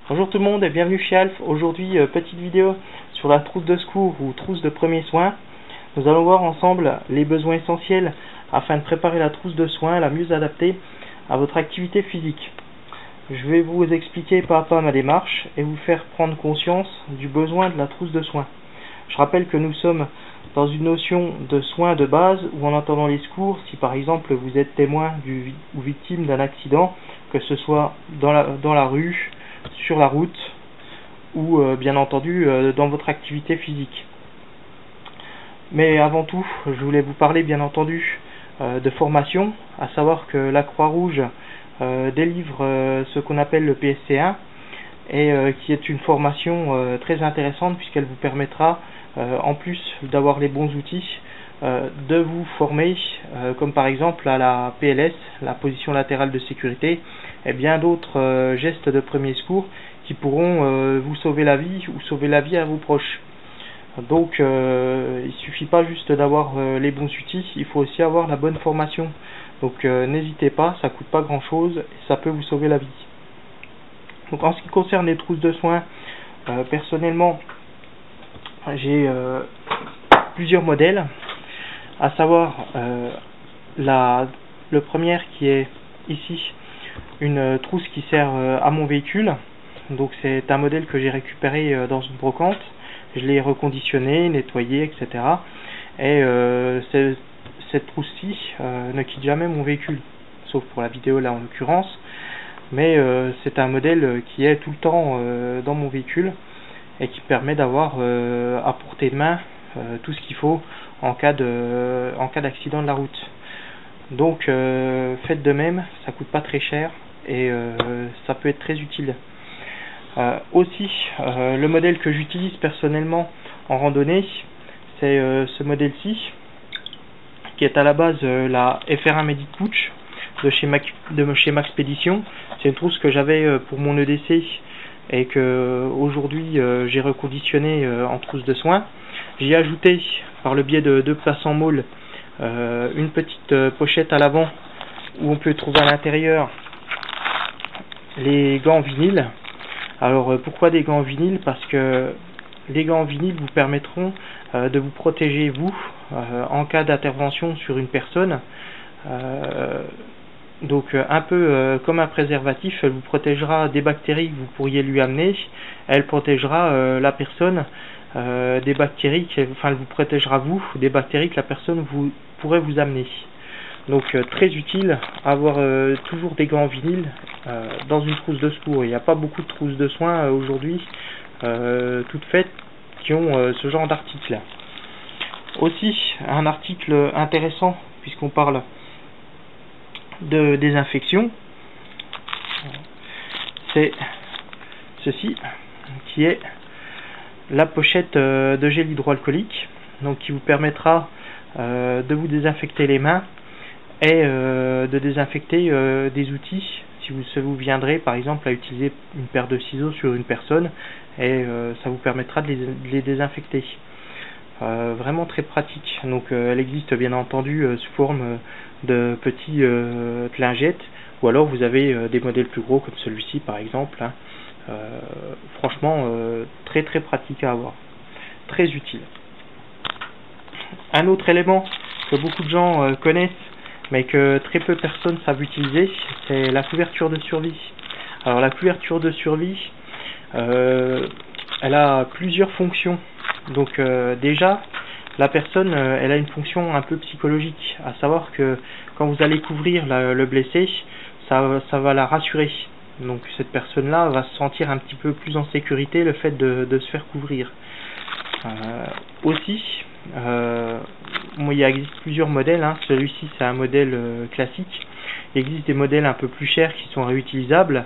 Bonjour tout le monde et bienvenue chez Alf. Aujourd'hui, petite vidéo sur la trousse de secours ou trousse de premiers soins. Nous allons voir ensemble les besoins essentiels afin de préparer la trousse de soins la mieux adaptée à votre activité physique. Je vais vous expliquer pas à pas ma démarche et vous faire prendre conscience du besoin de la trousse de soins. Je rappelle que nous sommes dans une notion de soins de base où en attendant les secours, si par exemple vous êtes témoin ou victime d'un accident, que ce soit dans la rue, sur la route ou bien entendu dans votre activité physique. Mais avant tout, je voulais vous parler bien entendu de formation, à savoir que la Croix-Rouge délivre ce qu'on appelle le PSC1 et qui est une formation très intéressante puisqu'elle vous permettra en plus d'avoir les bons outils de vous former comme par exemple à la PLS, la position latérale de sécurité, et bien d'autres gestes de premier secours qui pourront vous sauver la vie ou sauver la vie à vos proches. Donc il suffit pas juste d'avoir les bons outils, il faut aussi avoir la bonne formation. Donc n'hésitez pas, ça coûte pas grand chose et ça peut vous sauver la vie. Donc en ce qui concerne les trousses de soins, personnellement j'ai plusieurs modèles, à savoir le premier qui est ici une trousse qui sert à mon véhicule. Donc c'est un modèle que j'ai récupéré dans une brocante, je l'ai reconditionné, nettoyé, etc. Et cette trousse-ci ne quitte jamais mon véhicule, sauf pour la vidéo là en l'occurrence, mais c'est un modèle qui est tout le temps dans mon véhicule et qui permet d'avoir à portée de main tout ce qu'il faut en cas d'accident de la route. Donc faites de même, ça coûte pas très cher et ça peut être très utile. Aussi, le modèle que j'utilise personnellement en randonnée, c'est ce modèle-ci, qui est à la base la FR1 Medic Pouch de chez Maxpédition. C'est une trousse que j'avais pour mon EDC et que aujourd'hui j'ai reconditionné en trousse de soins. J'y ai ajouté par le biais de 2 places en môle une petite pochette à l'avant où on peut trouver à l'intérieur les gants en vinyle. Alors pourquoi des gants en vinyle? Parce que les gants en vinyle vous permettront de vous protéger vous en cas d'intervention sur une personne. Donc un peu comme un préservatif, elle vous protégera des bactéries que vous pourriez lui amener, elle protégera la personne des bactéries, elle vous protégera vous des bactéries que la personne pourrait vous amener. Donc très utile avoir toujours des gants en vinyle dans une trousse de secours. Il n'y a pas beaucoup de trousses de soins aujourd'hui toutes faites qui ont ce genre d'article. Aussi un article intéressant puisqu'on parle de désinfection, c'est ceci qui est la pochette de gel hydroalcoolique, donc qui vous permettra de vous désinfecter les mains et de désinfecter des outils si vous viendrez par exemple à utiliser une paire de ciseaux sur une personne, et ça vous permettra de les désinfecter. Vraiment très pratique. Donc elle existe bien entendu sous forme de petits lingettes, ou alors vous avez des modèles plus gros comme celui-ci par exemple. Franchement très pratique à avoir, très utile. Un autre élément que beaucoup de gens connaissent mais que très peu de personnes savent utiliser, c'est la couverture de survie. Alors la couverture de survie, elle a plusieurs fonctions. Donc déjà, la personne, elle a une fonction un peu psychologique, à savoir que quand vous allez couvrir le blessé, ça va la rassurer. Donc cette personne-là va se sentir un petit peu plus en sécurité le fait de se faire couvrir. Aussi, il existe plusieurs modèles, hein. Celui-ci c'est un modèle classique. Il existe des modèles un peu plus chers qui sont réutilisables,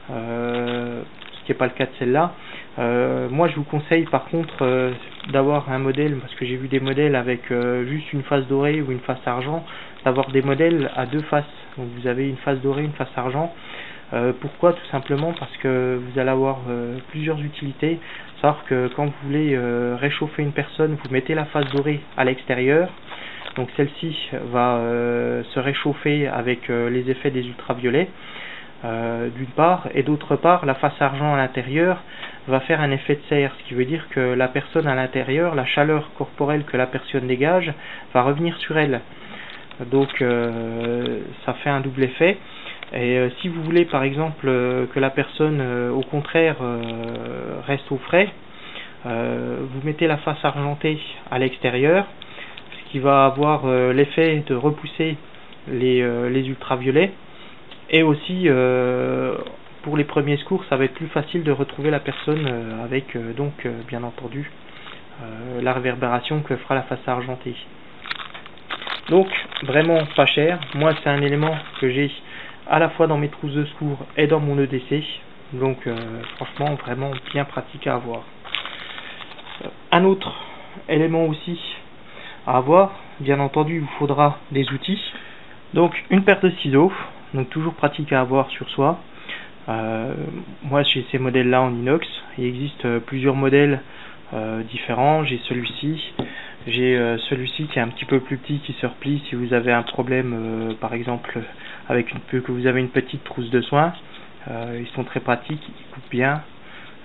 ce qui n'est pas le cas de celle-là. Moi je vous conseille par contre d'avoir un modèle, parce que j'ai vu des modèles avec juste une face dorée ou une face argent, d'avoir des modèles à 2 faces. Donc vous avez une face dorée, une face argent. Pourquoi? Tout simplement parce que vous allez avoir plusieurs utilités. Savoir que quand vous voulez réchauffer une personne, vous mettez la face dorée à l'extérieur. Donc celle-ci va se réchauffer avec les effets des ultraviolets. d'une part, et d'autre part, la face argent à l'intérieur va faire un effet de serre, ce qui veut dire que la personne à l'intérieur, la chaleur corporelle que la personne dégage, va revenir sur elle. Donc ça fait un double effet. Et si vous voulez par exemple que la personne au contraire reste au frais, vous mettez la face argentée à l'extérieur, ce qui va avoir l'effet de repousser les ultraviolets, et aussi pour les premiers secours ça va être plus facile de retrouver la personne avec donc bien entendu la réverbération que fera la face argentée. Donc vraiment pas cher. Moi c'est un élément que j'ai à la fois dans mes trousses de secours et dans mon EDC, donc franchement vraiment bien pratique à avoir. Un autre élément aussi à avoir, bien entendu il vous faudra des outils, donc une paire de ciseaux, donc toujours pratique à avoir sur soi. Moi j'ai ces modèles là en inox, il existe plusieurs modèles différents. J'ai celui-ci, j'ai celui-ci qui est un petit peu plus petit, qui se replie si vous avez un problème par exemple avec que vous avez une petite trousse de soins. Ils sont très pratiques, ils coupent bien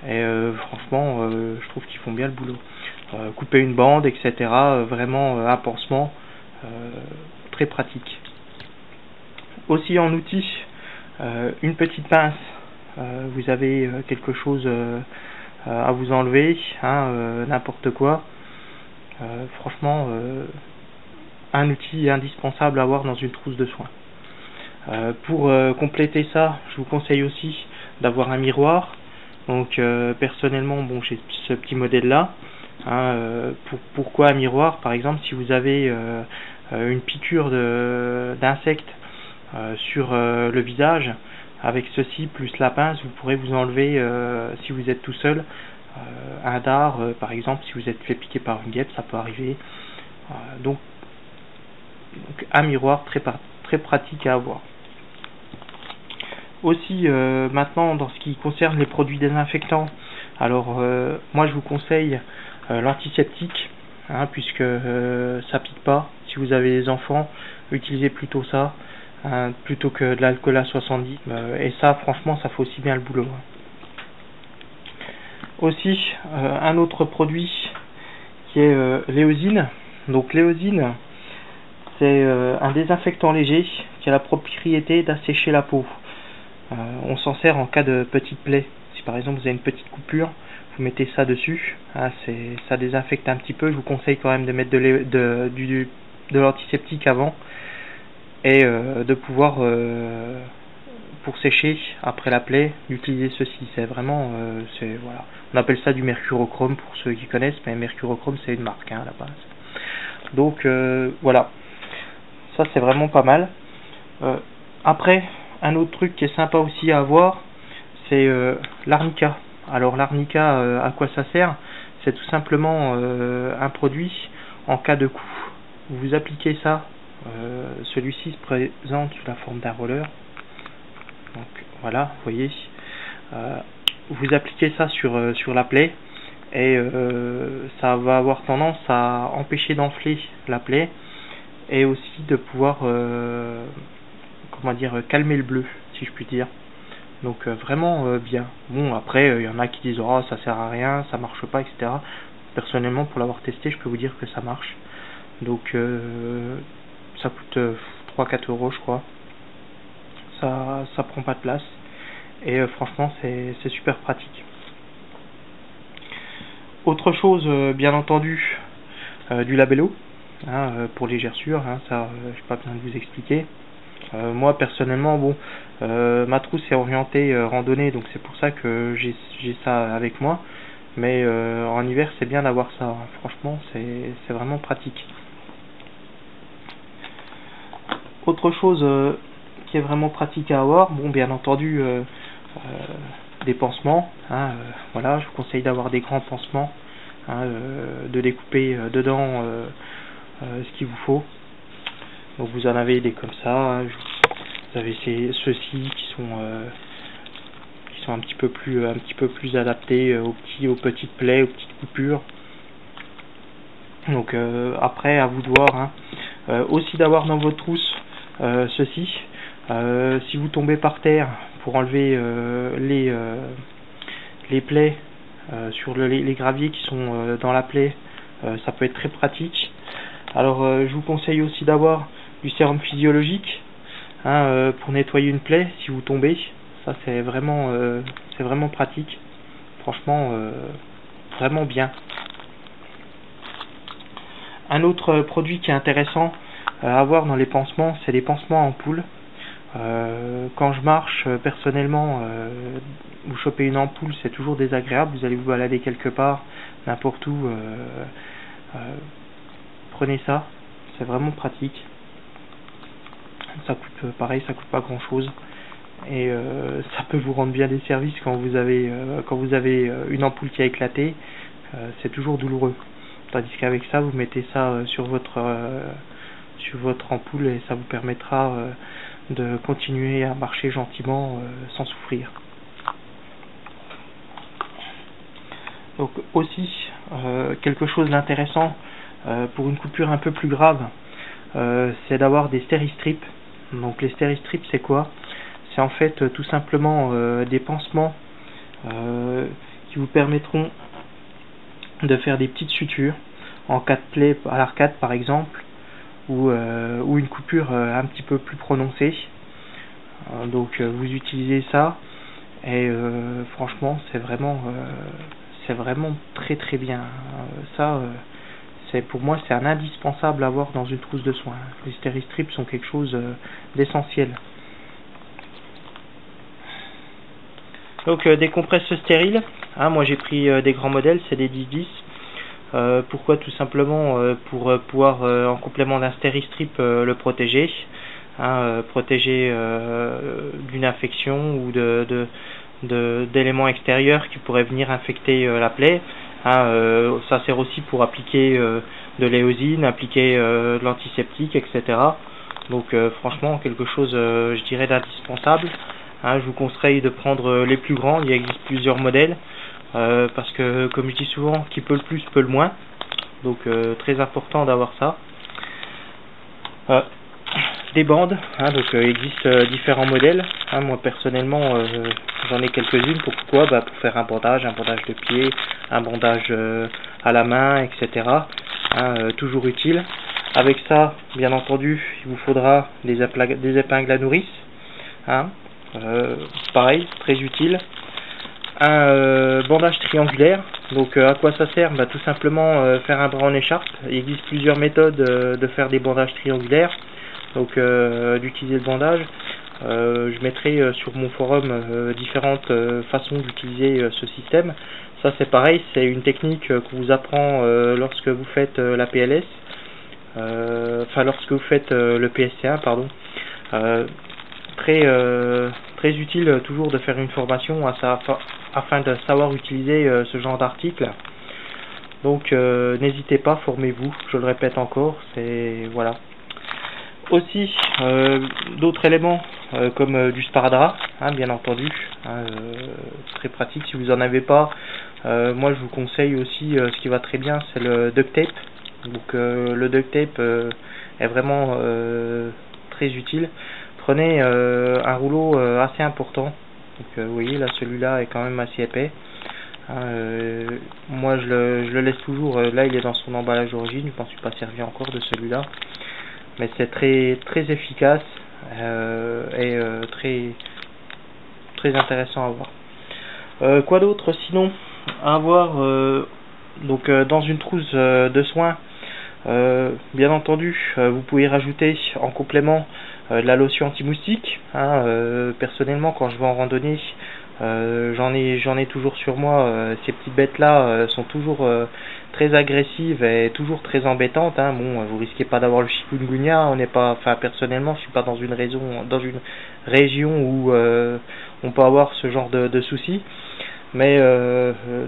et franchement je trouve qu'ils font bien le boulot. Couper une bande, etc. Vraiment un pansement très pratique. Aussi en outil, une petite pince, vous avez quelque chose à vous enlever, n'importe quoi. Franchement un outil indispensable à avoir dans une trousse de soins. Pour compléter ça, je vous conseille aussi d'avoir un miroir. Donc personnellement bon, j'ai ce petit modèle là. Pourquoi un miroir? Par exemple si vous avez une piqûre d'insectes sur le visage, avec ceci plus la pince vous pourrez vous enlever, si vous êtes tout seul, un dard par exemple. Si vous êtes fait piquer par une guêpe, ça peut arriver. Donc un miroir très pratique à avoir. Aussi maintenant dans ce qui concerne les produits désinfectants, alors moi je vous conseille l'antiseptique, puisque ça pique pas. Si vous avez des enfants, utilisez plutôt ça plutôt que de l'alcool à 70, et ça franchement ça fait aussi bien le boulot. Aussi un autre produit qui est l'éosine. Donc l'éosine c'est un désinfectant léger qui a la propriété d'assécher la peau. On s'en sert en cas de petite plaie. Si par exemple vous avez une petite coupure, vous mettez ça dessus, ça désinfecte un petit peu. Je vous conseille quand même de mettre de l'antiseptique avant, et de pouvoir pour sécher après la plaie d'utiliser ceci. C'est vraiment voilà, on appelle ça du mercurochrome pour ceux qui connaissent, mais mercurochrome c'est une marque à la base. Donc voilà, ça c'est vraiment pas mal. Après un autre truc qui est sympa aussi à avoir, c'est l'arnica. Alors l'arnica, à quoi ça sert? C'est tout simplement un produit en cas de coup. Vous appliquez ça, celui-ci se présente sous la forme d'un roller. Donc voilà, vous voyez, vous appliquez ça sur la plaie, et ça va avoir tendance à empêcher d'enfler la plaie, et aussi de pouvoir comment dire, calmer le bleu, si je puis dire. Donc vraiment bien. Bon après il y en a qui disent oh ça sert à rien, ça marche pas, etc. Personnellement pour l'avoir testé je peux vous dire que ça marche. Donc ça coûte 3-4 euros je crois. Ça prend pas de place, et franchement c'est super pratique. Autre chose bien entendu, du labello pour les gerçures, ça j'ai pas besoin de vous expliquer. Moi personnellement bon, ma trousse est orientée randonnée, donc c'est pour ça que j'ai ça avec moi, mais en hiver c'est bien d'avoir ça, franchement c'est vraiment pratique. Autre chose qui est vraiment pratique à avoir, bon bien entendu des pansements, voilà, je vous conseille d'avoir des grands pansements, de découper dedans ce qu'il vous faut. Donc vous en avez des comme ça, vous avez ceux-ci qui sont un petit peu plus adaptés aux petites plaies, aux petites coupures. Donc après à vous de voir, aussi d'avoir dans votre trousse ceci. Si vous tombez par terre pour enlever les plaies sur les graviers qui sont dans la plaie, ça peut être très pratique. Alors je vous conseille aussi d'avoir du sérum physiologique pour nettoyer une plaie si vous tombez. Ça c'est vraiment pratique. Franchement, vraiment bien. Un autre produit qui est intéressant à avoir dans les pansements, c'est les pansements à ampoule. Quand je marche, personnellement, vous chopez une ampoule, c'est toujours désagréable. Vous allez vous balader quelque part, n'importe où, prenez ça, c'est vraiment pratique. Ça coûte pareil, ça coûte pas grand chose, et ça peut vous rendre bien des services quand vous avez une ampoule qui a éclaté. C'est toujours douloureux. Tandis qu'avec ça, vous mettez ça sur votre ampoule et ça vous permettra de continuer à marcher gentiment sans souffrir. Donc aussi, quelque chose d'intéressant pour une coupure un peu plus grave, c'est d'avoir des stéristrips. Donc les stéristrips, c'est quoi? C'est en fait tout simplement des pansements qui vous permettront de faire des petites sutures en cas de plaie à l'arcade par exemple, ou une coupure un petit peu plus prononcée. Donc vous utilisez ça et franchement c'est vraiment très bien. Ça pour moi c'est un indispensable à avoir dans une trousse de soins. Les stéristrips sont quelque chose d'essentiel. Donc des compresses stériles, moi j'ai pris des grands modèles, c'est des 10-10. Pourquoi? Tout simplement pour pouvoir en complément d'un stéristrip le protéger, protéger d'une infection ou d'éléments extérieurs qui pourraient venir infecter la plaie. Ça sert aussi pour appliquer de l'éosine, appliquer de l'antiseptique, etc. Donc franchement quelque chose je dirais d'indispensable. Je vous conseille de prendre les plus grands, il existe plusieurs modèles, parce que comme je dis souvent, qui peut le plus peut le moins, donc très important d'avoir ça. Des bandes, donc il existe différents modèles. Moi personnellement j'en ai quelques-unes. Pourquoi? Pour faire un bandage de pied, un bandage à la main, etc. Toujours utile. Avec ça, bien entendu, il vous faudra des épingles à nourrice. Pareil, très utile. Un bandage triangulaire. Donc à quoi ça sert? Tout simplement faire un bras en écharpe. Il existe plusieurs méthodes de faire des bandages triangulaires. Donc d'utiliser le bandage. Je mettrai sur mon forum différentes façons d'utiliser ce système. Ça c'est pareil, c'est une technique qu'on vous apprend lorsque vous faites la PLS. Lorsque vous faites le PSC1, pardon. Très utile toujours de faire une formation afin de savoir utiliser ce genre d'article. Donc n'hésitez pas, formez-vous, je le répète encore, c'est voilà. Aussi d'autres éléments comme du sparadrap, bien entendu, très pratique si vous en avez pas. Moi je vous conseille aussi ce qui va très bien, c'est le duct tape. Donc le duct tape est vraiment très utile. Prenez un rouleau assez important. Donc vous voyez là, celui-là est quand même assez épais. Moi je le laisse toujours, là il est dans son emballage d'origine, je ne m'en suis pas servi encore de celui-là. Mais c'est très efficace et très intéressant à voir. Quoi d'autre sinon à avoir donc dans une trousse de soins, bien entendu vous pouvez rajouter en complément de la lotion anti-moustique. Personnellement quand je vais en randonnée, j'en ai toujours sur moi. Ces petites bêtes là sont toujours très agressives et toujours très embêtantes. Bon, vous risquez pas d'avoir le chikungunya, on n'est pas, personnellement je suis pas dans une région où on peut avoir ce genre de soucis, mais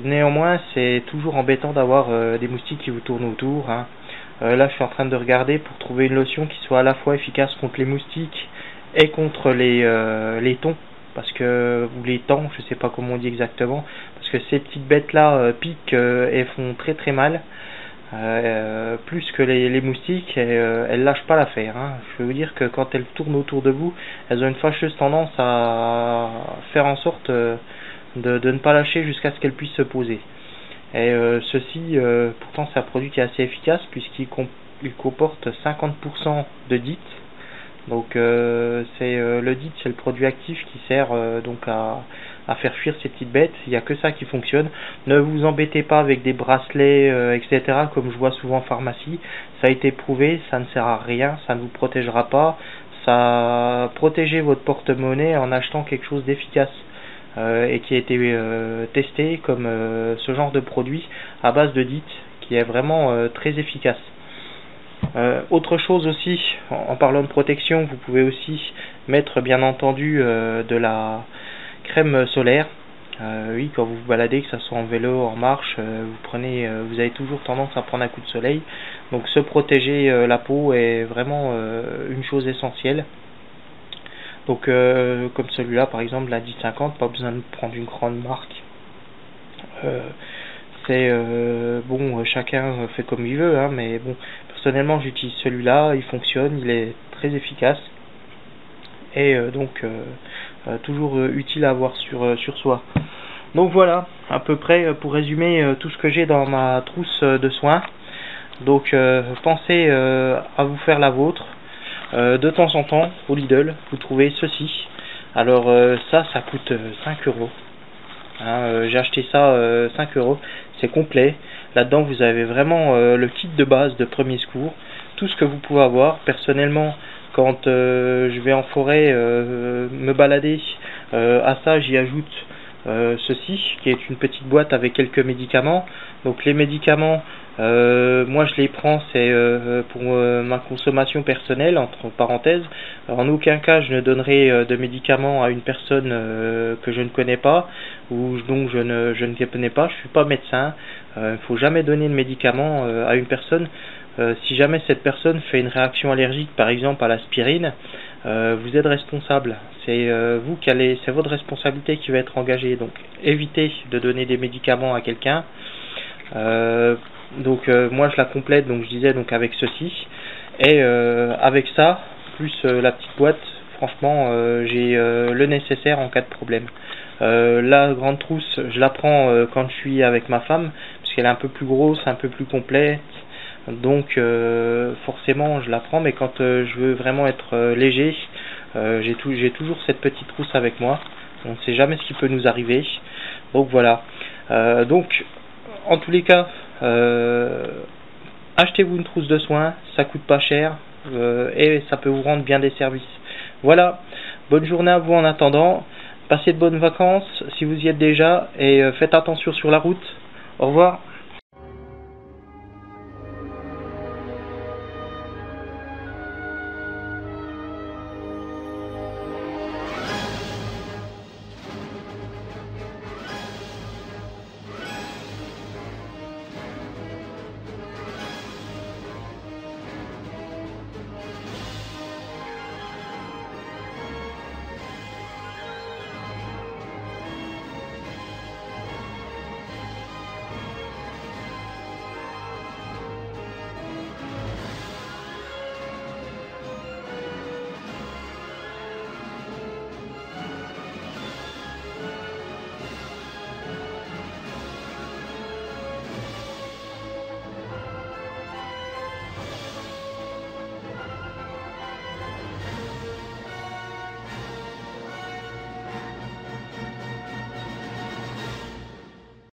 néanmoins c'est toujours embêtant d'avoir des moustiques qui vous tournent autour. Là je suis en train de regarder pour trouver une lotion qui soit à la fois efficace contre les moustiques et contre les thons, parce que, ou les tans, je sais pas comment on dit exactement, parce que ces petites bêtes là piquent et font très mal. plus que les moustiques, et elles lâchent pas l'affaire, hein. Je peux vous dire que quand elles tournent autour de vous, elles ont une fâcheuse tendance à faire en sorte de ne pas lâcher jusqu'à ce qu'elles puissent se poser. Et ceci, pourtant c'est un produit qui est assez efficace puisqu'il comporte 50% de DEET. Donc le DEET, c'est le produit actif qui sert donc à faire fuir ces petites bêtes. Il n'y a que ça qui fonctionne. Ne vous embêtez pas avec des bracelets, etc. comme je vois souvent en pharmacie. Ça a été prouvé, ça ne sert à rien, ça ne vous protégera pas. Ça protégez votre porte-monnaie en achetant quelque chose d'efficace et qui a été testé comme ce genre de produit à base de DEET qui est vraiment très efficace. Autre chose aussi, en parlant de protection, vous pouvez aussi mettre bien entendu de la crème solaire. Oui, quand vous vous baladez, que ce soit en vélo, en marche, vous avez toujours tendance à prendre un coup de soleil. Donc se protéger la peau est vraiment une chose essentielle. Donc comme celui-là par exemple, la 1050, pas besoin de prendre une grande marque. Bon, chacun fait comme il veut, hein, mais bon, personnellement j'utilise celui-là, il fonctionne, il est très efficace et donc toujours utile à avoir sur soi. Donc voilà, à peu près pour résumer tout ce que j'ai dans ma trousse de soins. Donc pensez à vous faire la vôtre. De temps en temps au Lidl vous trouvez ceci. Alors ça coûte 5 euros. J'ai acheté ça 5 euros, c'est complet. Là-dedans vous avez vraiment le kit de base de premier secours, tout ce que vous pouvez avoir. Personnellement, quand je vais en forêt me balader, à ça j'y ajoute ceci qui est une petite boîte avec quelques médicaments. Donc les médicaments, moi je les prends, c'est pour ma consommation personnelle, entre parenthèses. En aucun cas je ne donnerai de médicaments à une personne que je ne connais pas ou dont je ne connais pas. Je suis pas médecin. Il ne faut jamais donner de médicaments à une personne. Si jamais cette personne fait une réaction allergique, par exemple à l'aspirine, vous êtes responsable. C'est c'est votre responsabilité qui va être engagée. Donc évitez de donner des médicaments à quelqu'un. Donc moi je la complète, donc je disais, donc avec ceci et avec ça plus la petite boîte, franchement j'ai le nécessaire en cas de problème. La grande trousse je la prends quand je suis avec ma femme parce qu'elle est un peu plus grosse, un peu plus complète, donc forcément je la prends, mais quand je veux vraiment être léger, j'ai toujours cette petite trousse avec moi. On ne sait jamais ce qui peut nous arriver, donc voilà. Donc en tous les cas, achetez-vous une trousse de soins, ça coûte pas cher et ça peut vous rendre bien des services. Voilà, bonne journée à vous en attendant, passez de bonnes vacances si vous y êtes déjà et faites attention sur la route. Au revoir.